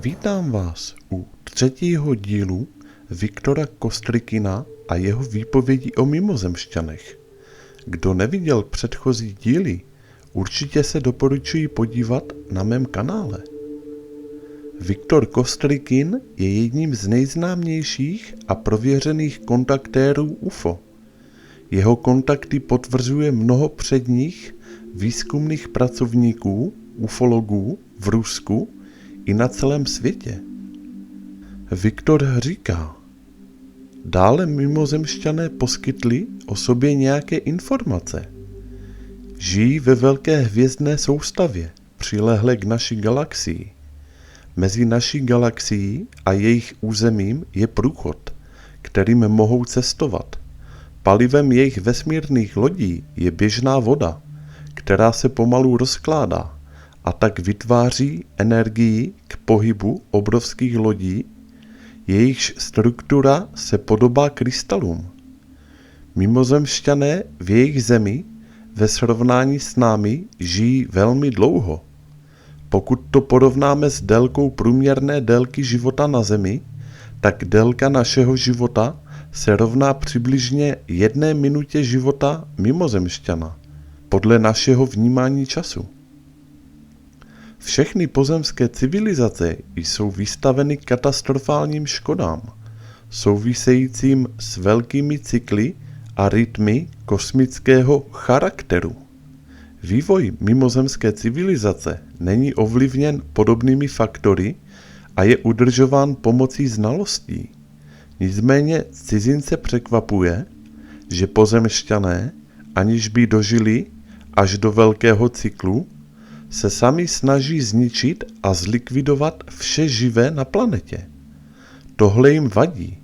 Vítám vás u 3. dílu Viktora Kostrikina a jeho výpovědi o mimozemšťanech. Kdo neviděl předchozí díly, určitě se doporučuji podívat na mém kanále. Viktor Kostrikin je jedním z nejznámějších a prověřených kontaktérů UFO. Jeho kontakty potvrzuje mnoho předních výzkumných pracovníků, ufologů v Rusku i na celém světě. Viktor říká, dále mimozemšťané poskytli o sobě nějaké informace. Žijí ve velké hvězdné soustavě, přilehlé k naší galaxii. Mezi naší galaxií a jejich územím je průchod, kterým mohou cestovat. Palivem jejich vesmírných lodí je běžná voda, která se pomalu rozkládá a tak vytváří energii k pohybu obrovských lodí, jejichž struktura se podobá krystalům. Mimozemšťané v jejich zemi ve srovnání s námi žijí velmi dlouho. Pokud to porovnáme s délkou průměrné délky života na Zemi, tak délka našeho života se rovná přibližně 1 minutě života mimozemšťana, podle našeho vnímání času. Všechny pozemské civilizace jsou vystaveny katastrofálním škodám, souvisejícím s velkými cykly a rytmy kosmického charakteru. Vývoj mimozemské civilizace není ovlivněn podobnými faktory a je udržován pomocí znalostí. Nicméně cizince překvapuje, že pozemšťané, aniž by dožili až do velkého cyklu, se sami snaží zničit a zlikvidovat vše živé na planetě. Tohle jim vadí,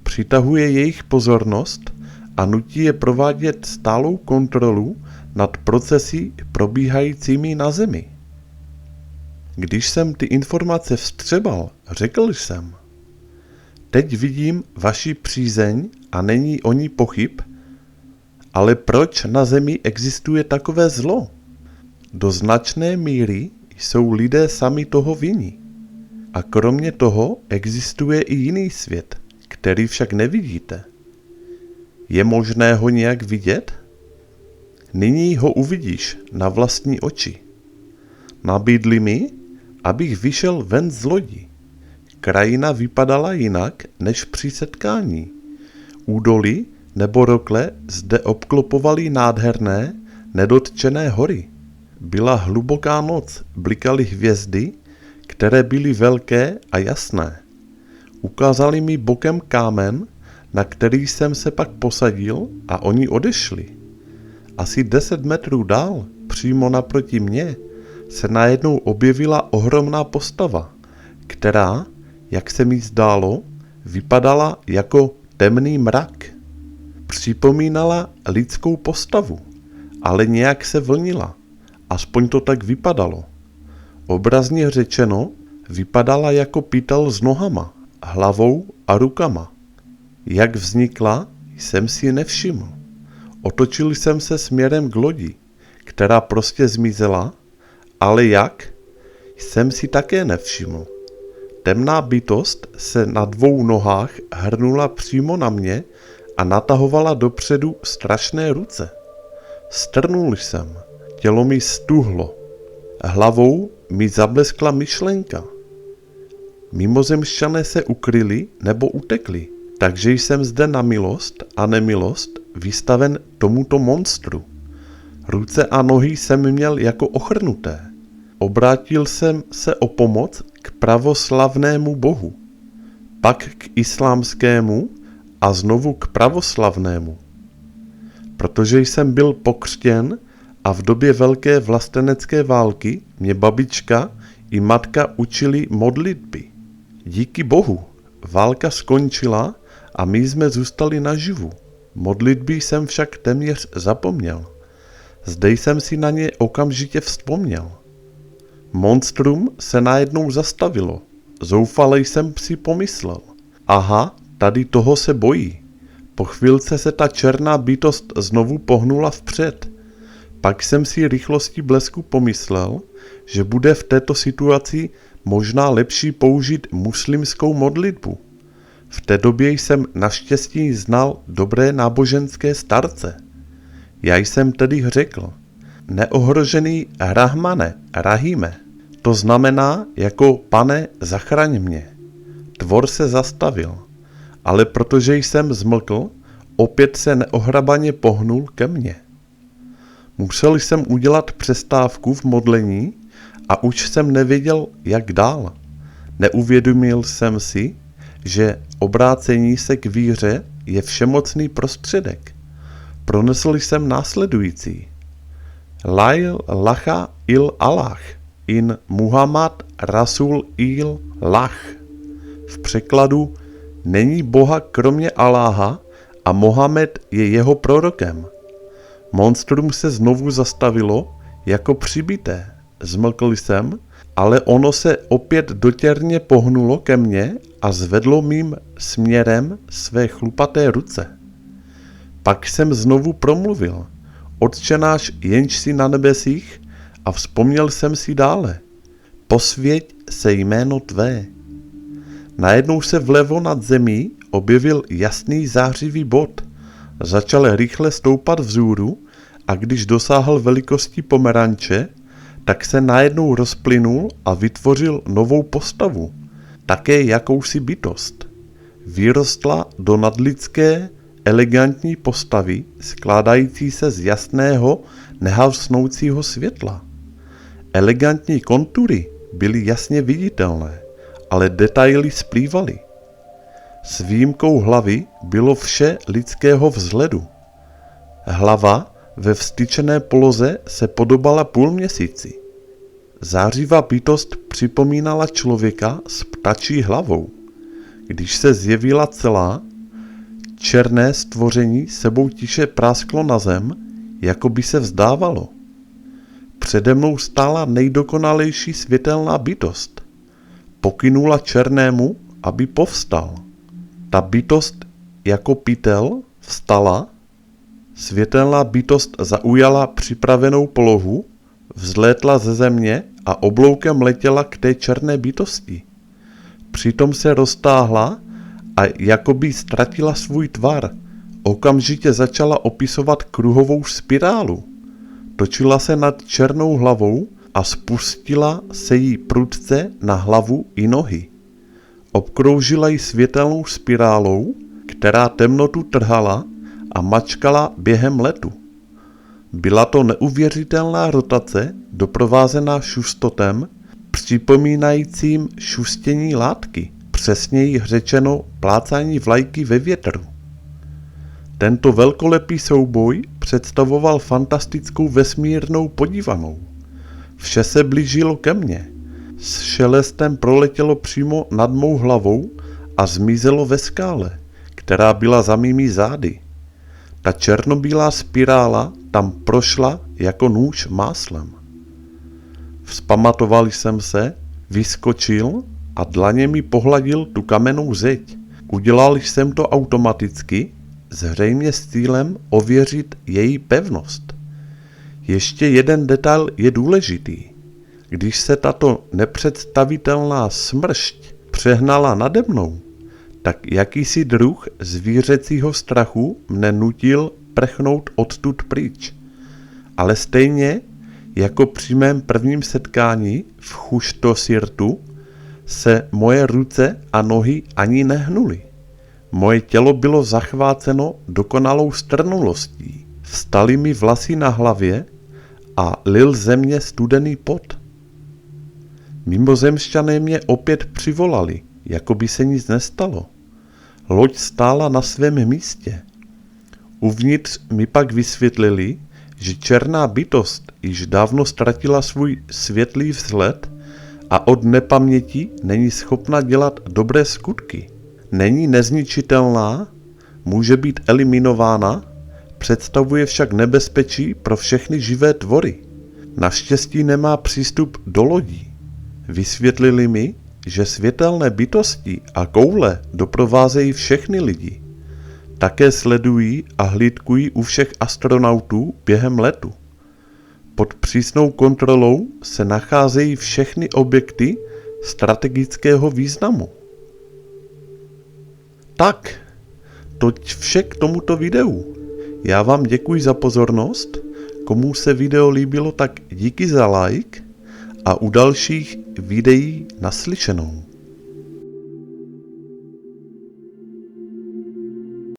přitahuje jejich pozornost a nutí je provádět stálou kontrolu nad procesy probíhajícími na Zemi. Když jsem ty informace vstřebal, řekl jsem, teď vidím vaši přízeň a není o ní pochyb, ale proč na Zemi existuje takové zlo? Do značné míry jsou lidé sami toho vinni. A kromě toho existuje i jiný svět, který však nevidíte. Je možné ho nějak vidět? Nyní ho uvidíš na vlastní oči. Nabídli mi, abych vyšel ven z lodi. Krajina vypadala jinak než při setkání. Údoly nebo rokle zde obklopovaly nádherné, nedotčené hory. Byla hluboká noc, blikaly hvězdy, které byly velké a jasné. Ukázali mi bokem kámen, na který jsem se pak posadil a oni odešli. Asi 10 metrů dál, přímo naproti mně, se najednou objevila ohromná postava, která, jak se mi zdálo, vypadala jako temný mrak. Připomínala lidskou postavu, ale nějak se vlnila. Aspoň to tak vypadalo. Obrazně řečeno, vypadala jako pytel s nohama, hlavou a rukama. Jak vznikla, jsem si nevšiml. Otočil jsem se směrem k lodi, která prostě zmizela, ale jak, jsem si také nevšiml. Temná bytost se na 2 nohách hrnula přímo na mě a natahovala dopředu strašné ruce. Strnul jsem. Tělo mi stuhlo. Hlavou mi zableskla myšlenka. Mimozemšťané se ukryli nebo utekli, takže jsem zde na milost a nemilost vystaven tomuto monstru. Ruce a nohy jsem měl jako ochrnuté. Obrátil jsem se o pomoc k pravoslavnému bohu, pak k islámskému a znovu k pravoslavnému. Protože jsem byl pokřtěn a v době velké vlastenecké války mě babička i matka učili modlitby. Díky bohu, válka skončila a my jsme zůstali naživu. Modlitby jsem však téměř zapomněl. Zde jsem si na ně okamžitě vzpomněl. Monstrum se najednou zastavilo. Zoufale jsem si pomyslel. Aha, tady toho se bojí. Po chvilce se ta černá bytost znovu pohnula vpřed. Pak jsem si rychlostí blesku pomyslel, že bude v této situaci možná lepší použít muslimskou modlitbu. V té době jsem naštěstí znal dobré náboženské starce. Já jsem tedy řekl: Neohrožený Rahmane, Rahime, to znamená jako Pane, zachraň mě. Tvor se zastavil, ale protože jsem zmlkl, opět se neohrabaně pohnul ke mně. Musel jsem udělat přestávku v modlení a už jsem nevěděl, jak dál. Neuvědomil jsem si, že obrácení se k víře je všemocný prostředek. Pronesl jsem následující: La ilaha il Allah in Muhammad Rasul il Lach. V překladu: není Boha kromě Aláha a Mohamed je jeho prorokem. Monstrum se znovu zastavilo jako přibité. Zmlkl jsem, ale ono se opět dotěrně pohnulo ke mně a zvedlo mým směrem své chlupaté ruce. Pak jsem znovu promluvil: Otče náš, jenž jsi na nebesích, a vzpomněl jsem si dále: Posvěť se jméno tvé. Najednou se vlevo nad zemí objevil jasný zářivý bod. Začal rychle stoupat vzhůru a když dosáhl velikosti pomeranče, tak se najednou rozplynul a vytvořil novou postavu, také jakousi bytost. Vyrostla do nadlidské, elegantní postavy, skládající se z jasného, nehasnoucího světla. Elegantní kontury byly jasně viditelné, ale detaily splývaly. S výjimkou hlavy bylo vše lidského vzhledu. Hlava ve vztyčené poloze se podobala půlměsíci. Zářivá bytost připomínala člověka s ptačí hlavou. Když se zjevila celá, černé stvoření sebou tiše prásklo na zem, jako by se vzdávalo. Přede mnou stála nejdokonalejší světelná bytost. Pokynula černému, aby povstal. Ta bytost jako pytel vstala, světelná bytost zaujala připravenou polohu, vzlétla ze země a obloukem letěla k té černé bytosti. Přitom se roztáhla a jakoby ztratila svůj tvar. Okamžitě začala opisovat kruhovou spirálu. Točila se nad černou hlavou a spustila se jí prudce na hlavu i nohy. Obkroužila ji světelnou spirálou, která temnotu trhala a mačkala během letu. Byla to neuvěřitelná rotace, doprovázená šustotem, připomínajícím šustění látky, přesněji řečeno plácání vlajky ve větru. Tento velkolepý souboj představoval fantastickou vesmírnou podívanou. Vše se blížilo ke mně. S šelestem proletělo přímo nad mou hlavou a zmizelo ve skále, která byla za mými zády. Ta černobílá spirála tam prošla jako nůž máslem. Vzpamatoval jsem se, vyskočil a dlaněmi pohladil tu kamennou zeď. Udělal jsem to automaticky, zřejmě s cílem ověřit její pevnost. Ještě jeden detail je důležitý. Když se tato nepředstavitelná smršť přehnala nade mnou, tak jakýsi druh zvířecího strachu mne nutil prchnout odtud pryč. Ale stejně jako při mém prvním setkání v Chuštosirtu se moje ruce a nohy ani nehnuly. Moje tělo bylo zachváceno dokonalou strnulostí. Vstaly mi vlasy na hlavě a lil ze mě studený pot. Mimozemšťané mě opět přivolali, jako by se nic nestalo. Loď stála na svém místě. Uvnitř mi pak vysvětlili, že černá bytost již dávno ztratila svůj světlý vzhled a od nepaměti není schopna dělat dobré skutky. Není nezničitelná, může být eliminována, představuje však nebezpečí pro všechny živé tvory. Naštěstí nemá přístup do lodí. Vysvětlili mi, že světelné bytosti a koule doprovázejí všechny lidi. Také sledují a hlídkují u všech astronautů během letu. Pod přísnou kontrolou se nacházejí všechny objekty strategického významu. Tak, toť vše k tomuto videu. Já vám děkuji za pozornost, komu se video líbilo, tak díky za like a u dalších videí naslyšenou.